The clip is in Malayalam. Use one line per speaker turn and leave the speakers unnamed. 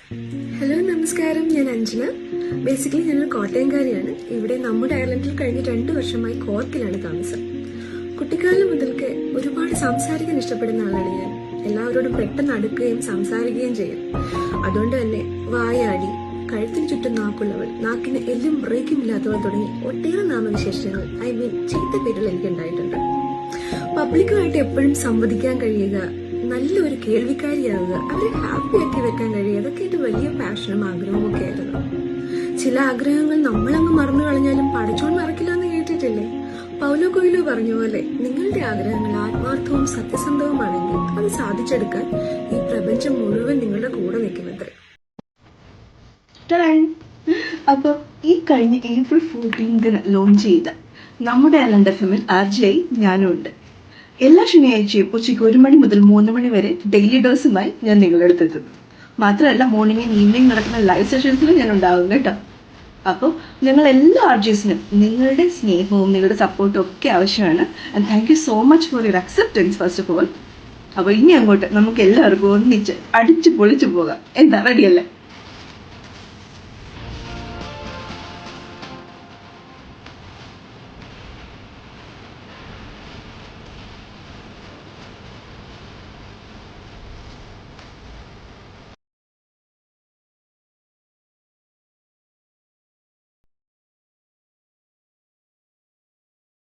ഹലോ നമസ്കാരം, ഞാൻ അഞ്ജന. ബേസിക്കലി ഞാനൊരു കോട്ടയംകാരിയാണ്. ഇവിടെ നമ്മുടെ അയർലൻഡിൽ കഴിഞ്ഞ 2 വർഷമായി കോർക്കിലാണ് താമസം. കുട്ടിക്കാലം മുതൽക്ക് ഒരുപാട് സംസാരിക്കാൻ ഇഷ്ടപ്പെടുന്ന ആളാണ് ഞാൻ. എല്ലാവരോടും പെട്ടെന്ന് അടുക്കുകയും സംസാരിക്കുകയും ചെയ്യും. അതുകൊണ്ട് തന്നെ വായാടി, കഴുത്തിന് ചുറ്റും നാക്കുള്ളവൾ, നാക്കിന് എല്ലും ബ്രേക്കും ഇല്ലാത്തവൾ തുടങ്ങി ഒട്ടേറെ നാമവിശേഷങ്ങൾ, ചീത്ത പേരുകൾ എനിക്ക് ഉണ്ടായിട്ടുണ്ട്. പബ്ലിക്കുമായിട്ട് എപ്പോഴും സംവദിക്കാൻ കഴിയുക, നല്ലൊരു കേൾവിക്കാരിയാവുക, അവരെ ഹാപ്പി ആക്കി വെക്കാൻ കഴിയുക, അതൊക്കെ എന്റെ വലിയ പാഷനും ആഗ്രഹവും ഒക്കെ ആയിരുന്നു. ചില ആഗ്രഹങ്ങൾ നമ്മളങ്ങ് മറന്നു കളഞ്ഞാലും പഠിച്ചോൺ മറക്കില്ല എന്ന് കേട്ടിട്ടില്ലേ? പൗലോ കൊയ്ലോ പറഞ്ഞ പോലെ നിങ്ങളുടെ ആഗ്രഹങ്ങൾ ആത്മാർത്ഥവും സത്യസന്ധവുമാണെങ്കിൽ അത് സാധിച്ചെടുക്കാൻ ഈ പ്രപഞ്ചം മുഴുവൻ നിങ്ങളുടെ കൂടെ നിൽക്കുന്നത്.
അപ്പൊ ഈ കഴിഞ്ഞ April 14 ലോഞ്ച് ചെയ്ത നമ്മുടെ അയർലൻഡ് FM-ൽ RJ ഞാനും ഉണ്ട്. എല്ലാ ശനിയാഴ്ചയും ഉച്ചയ്ക്ക് 1 മണി മുതൽ 3 മണി വരെ ഡെയിലി ഡോസുമായി ഞാൻ നിങ്ങളുടെ അടുത്തെത്തും. മാത്രമല്ല മോർണിംഗ് ഈവനിങ് നടക്കുന്ന ലൈവ് സെഷൻസിലും ഞാൻ ഉണ്ടാകും കേട്ടോ. അപ്പോൾ ഞങ്ങൾ എല്ലാ RJസിനും നിങ്ങളുടെ സ്നേഹവും നിങ്ങളുടെ സപ്പോർട്ടും ഒക്കെ ആവശ്യമാണ്. And thank you so much for your acceptance first of all. അപ്പോൾ ഇനി അങ്ങോട്ട് നമുക്ക് എല്ലാവർക്കും ഒന്നിച്ച് അടിച്ചു പൊളിച്ചു പോകാം. എന്താ, റെഡിയല്ലേ?